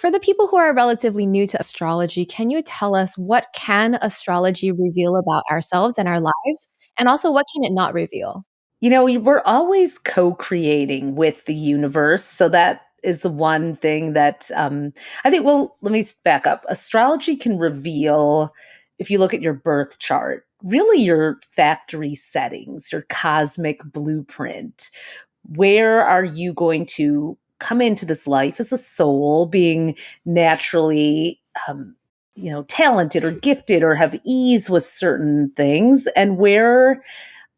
For the people who are relatively new to astrology, can you tell us what can astrology reveal about ourselves and our lives? And also, what can it not reveal? We're always co-creating with the universe. So that is the one thing that I think, well, let me back up. Astrology can reveal, if you look at your birth chart, really your factory settings, your cosmic blueprint. Where are you going to come into this life as a soul, being naturally, talented or gifted or have ease with certain things? And where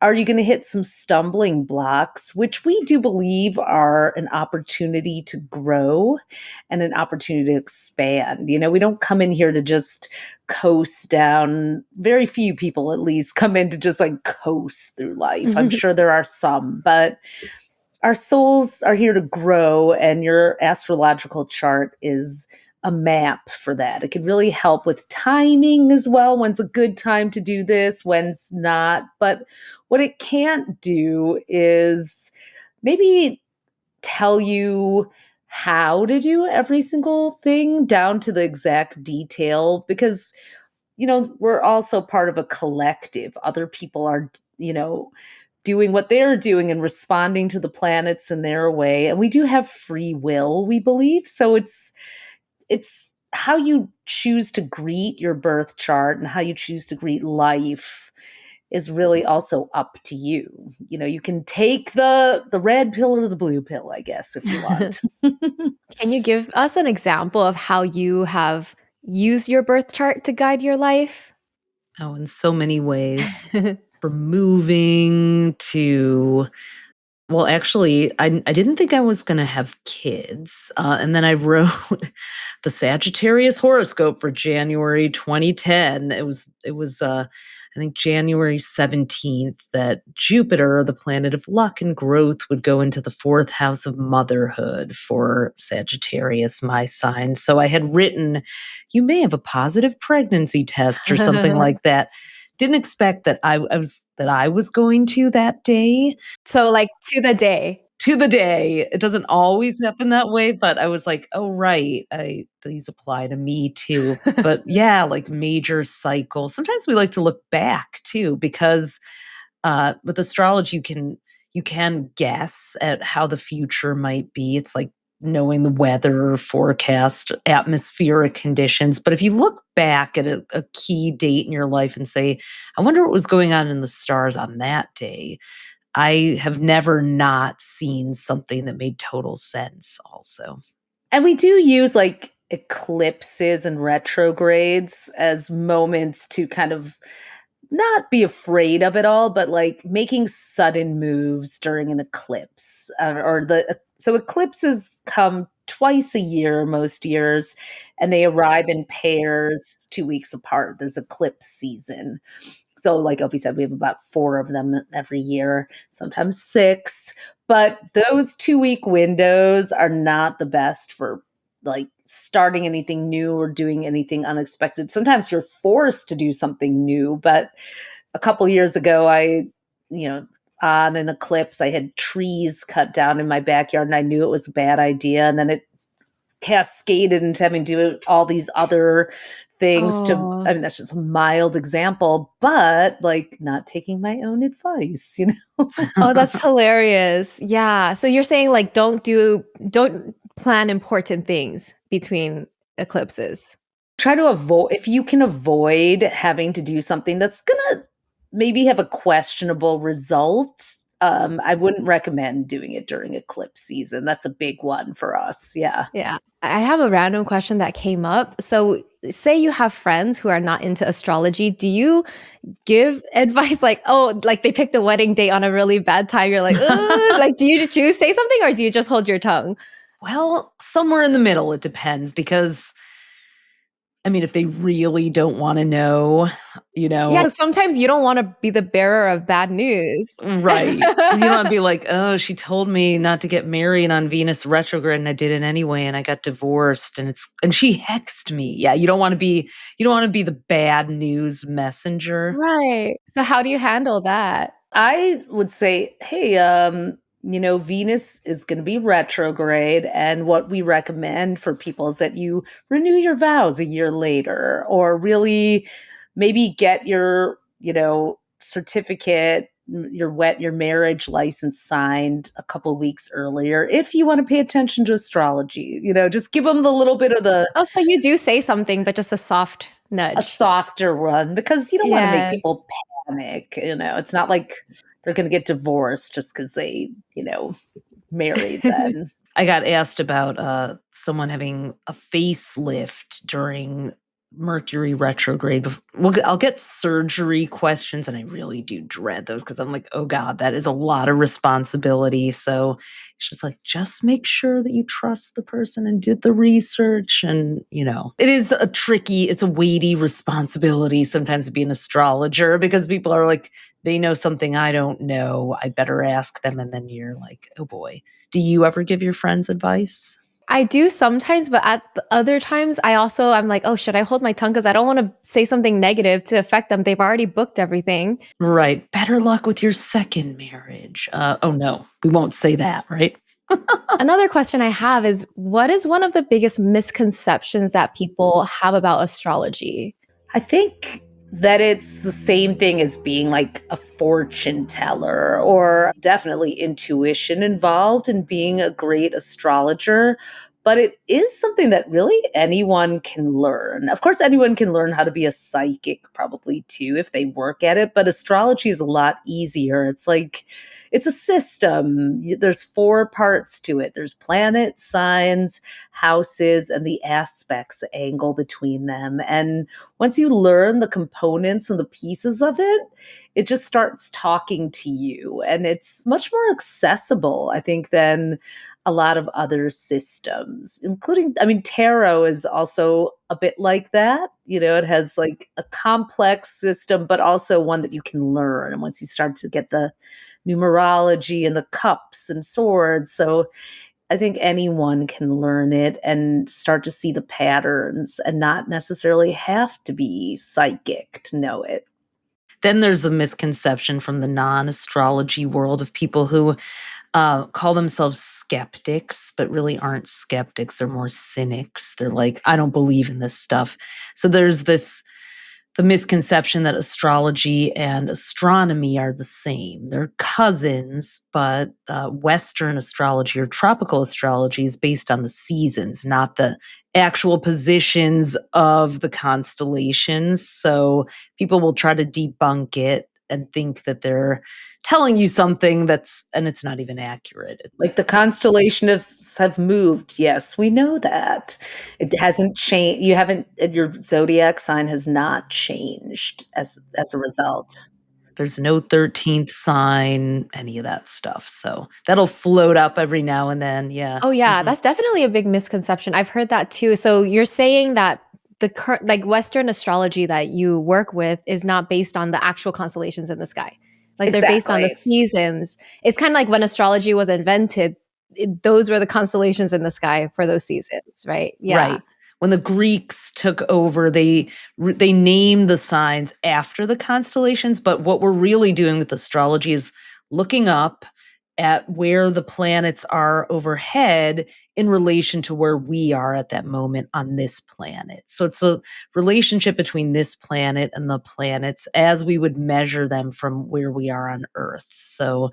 are you going to hit some stumbling blocks, which we do believe are an opportunity to grow and an opportunity to expand? We don't come in here to just coast down. Very few people, at least, come in to just like coast through life. I'm sure there are some, but our souls are here to grow, and your astrological chart is a map for that. It could really help with timing as well. When's a good time to do this, when's not. But what it can't do is maybe tell you how to do every single thing down to the exact detail, because we're also part of a collective. Other people are, doing what they're doing and responding to the planets in their way. And we do have free will, we believe. So it's how you choose to greet your birth chart and how you choose to greet life is really also up to you. You can take the red pill or the blue pill, I guess, if you want. Can you give us an example of how you have used your birth chart to guide your life? Oh, in so many ways. From moving to, well, actually, I didn't think I was going to have kids. And then I wrote the Sagittarius horoscope for January 2010. It was I think January 17th that Jupiter, the planet of luck and growth, would go into the fourth house of motherhood for Sagittarius, my sign. So I had written, you may have a positive pregnancy test or something like that. Didn't expect that I was going to that day. So, like, to the day. To the day. It doesn't always happen that way, but I was like, "Oh, right. These apply to me too." But yeah, like major cycles. Sometimes we like to look back too, because with astrology you can guess at how the future might be. It's like knowing the weather forecast, atmospheric conditions. But if you look back at a key date in your life and say, I wonder what was going on in the stars on that day, I have never not seen something that made total sense also. And we do use like eclipses and retrogrades as moments to kind of not be afraid of it all, but like making sudden moves during an eclipse. So eclipses come twice a year most years, and they arrive in pairs 2 weeks apart. There's eclipse season. So, like Opie said, we have about 4 of them every year, sometimes 6. But those 2-week windows are not the best for like starting anything new or doing anything unexpected. Sometimes you're forced to do something new. But a couple years ago, on an eclipse, I had trees cut down in my backyard, and I knew it was a bad idea. And then it cascaded into having to do all these other things I mean, that's just a mild example, but like not taking my own advice, Oh, that's hilarious. Yeah. So you're saying like don't plan important things between eclipses. Try to avoid, if you can avoid having to do something that's gonna maybe have a questionable result. I wouldn't recommend doing it during eclipse season. That's a big one for us. Yeah. Yeah. I have a random question that came up. So say you have friends who are not into astrology. Do you give advice like, oh, like they picked a wedding date on a really bad time? You're like, ugh, like, do you choose say something or do you just hold your tongue? Well, somewhere in the middle, it depends, because I mean, if they really don't want to know, Yeah, sometimes you don't want to be the bearer of bad news. right. You don't want to be like, oh, she told me not to get married on Venus retrograde and I did it anyway and I got divorced and she hexed me. Yeah, you don't want to be the bad news messenger. Right. So how do you handle that? I would say, hey, Venus is going to be retrograde. And what we recommend for people is that you renew your vows a year later, or really maybe get your, certificate, your marriage license signed a couple weeks earlier if you want to pay attention to astrology. Just give them the little bit of Oh, so you do say something, but just a soft a nudge. softer one, because you don't want to make Yes. people panic. It's not like they're going to get divorced just because they, married then. I got asked about someone having a facelift during Mercury retrograde. I'll get surgery questions, and I really do dread those because I'm like, oh God, that is a lot of responsibility. So she's like, just make sure that you trust the person and did the research. And, it is it's a weighty responsibility sometimes to be an astrologer, because people are like, they know something I don't know. I better ask them. And then you're like, oh boy. Do you ever give your friends advice? I do sometimes, but at the other times, I'm like, oh, should I hold my tongue? Because I don't want to say something negative to affect them. They've already booked everything. Right. Better luck with your second marriage. Oh no, we won't say that, right? Another question I have is, what is one of the biggest misconceptions that people have about astrology? I think that it's the same thing as being like a fortune teller, or definitely intuition involved in being a great astrologer. But it is something that really anyone can learn. Of course, anyone can learn how to be a psychic, probably too, if they work at it. But astrology is a lot easier. It's a system. There's 4 parts to it. There's planets, signs, houses, and the aspects, the angle between them. And once you learn the components and the pieces of it, it just starts talking to you. And it's much more accessible, I think, than a lot of other systems, including, tarot is also a bit like that. It has like a complex system, but also one that you can learn. And once you start to get the numerology and the cups and swords, so I think anyone can learn it and start to see the patterns and not necessarily have to be psychic to know it. Then there's a misconception from the non-astrology world of people who call themselves skeptics, but really aren't skeptics. They're more cynics. They're like, I don't believe in this stuff. So there's the misconception that astrology and astronomy are the same. They're cousins, but Western astrology or tropical astrology is based on the seasons, not the actual positions of the constellations. So people will try to debunk it and think that they're telling you something and it's not even accurate. Like the constellation have moved. Yes, we know that. It hasn't changed. Your zodiac sign has not changed as a result. There's no 13th sign, any of that stuff. So that'll float up every now and then. Yeah. Oh yeah, Mhm. that's definitely a big misconception. I've heard that too. So you're saying that the current, like Western astrology that you work with, is not based on the actual constellations in the sky. Like they're based on the Exactly. seasons. It's kind of like when astrology was invented, those were the constellations in the sky for those seasons, right? Yeah. Right. When the Greeks took over, they named the signs after the constellations, but what we're really doing with astrology is looking up at where the planets are overhead in relation to where we are at that moment on this planet. So it's a relationship between this planet and the planets as we would measure them from where we are on Earth. So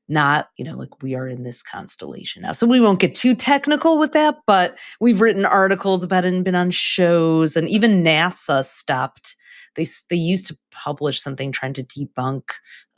not, like we are in this constellation now. So we won't get too technical with that, but we've written articles about it and been on shows, and even NASA stopped. They used to publish something trying to debunk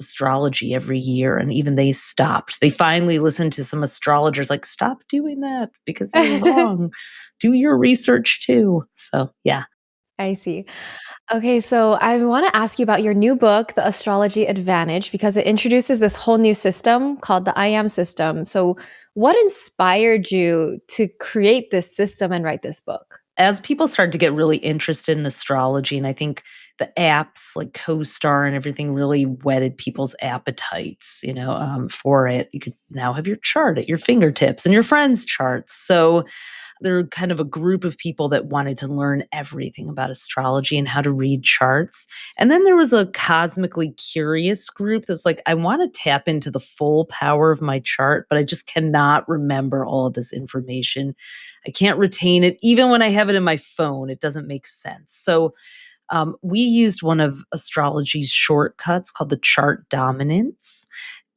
astrology every year, and even they stopped. They finally listened to some astrologers like, stop doing that because you're wrong. Do your research too. So yeah. I see. Okay, so I want to ask you about your new book, The Astrology Advantage, because it introduces this whole new system called the IAM system. So, what inspired you to create this system and write this book? As people started to get really interested in astrology, and I think the apps like CoStar and everything really whetted people's appetites, for it. You could now have your chart at your fingertips and your friends' charts. So they're kind of a group of people that wanted to learn everything about astrology and how to read charts. And then there was a cosmically curious group that's like, I want to tap into the full power of my chart, but I just cannot remember all of this information. I can't retain it. Even when I have it in my phone, it doesn't make sense. So we used one of astrology's shortcuts called the chart dominance.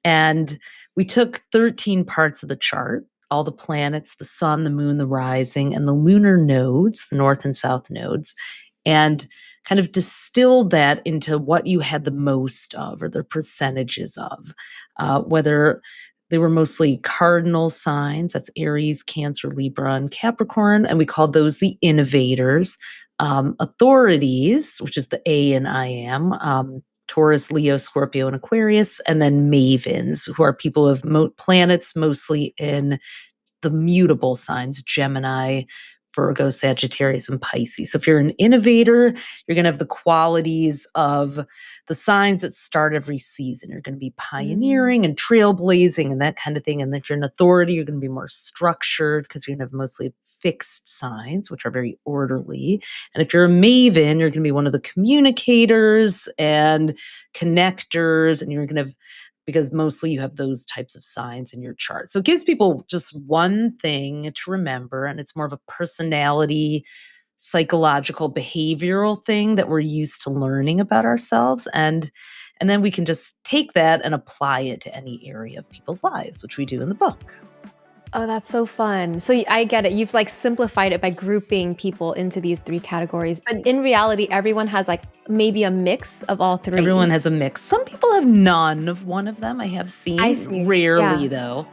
And we took 13 parts of the chart, all the planets, the sun, the moon, the rising, and the lunar nodes, the north and south nodes, and kind of distilled that into what you had the most of or the percentages of, whether they were mostly cardinal signs, that's Aries, Cancer, Libra, and Capricorn, and we called those the innovators. Authorities, which is the A in IAM, Taurus, Leo, Scorpio, and Aquarius, and then mavens, who are people of planets mostly in the mutable signs, Gemini, Virgo, Sagittarius, and Pisces. So if you're an innovator, you're going to have the qualities of the signs that start every season. You're going to be pioneering and trailblazing and that kind of thing. And if you're an authority, you're going to be more structured because you're going to have mostly fixed signs, which are very orderly. And if you're a maven, you're going to be one of the communicators and connectors, and you're going to have, because mostly you have those types of signs in your chart. So it gives people just one thing to remember, and it's more of a personality, psychological, behavioral thing that we're used to learning about ourselves. And then we can just take that and apply it to any area of people's lives, which we do in the book. Oh, that's so fun. So I get it. You've like simplified it by grouping people into these 3 categories. But in reality, everyone has like maybe a mix of all 3. Everyone has a mix. Some people have none of one of them. I have seen. I see. Rarely, Yeah. though.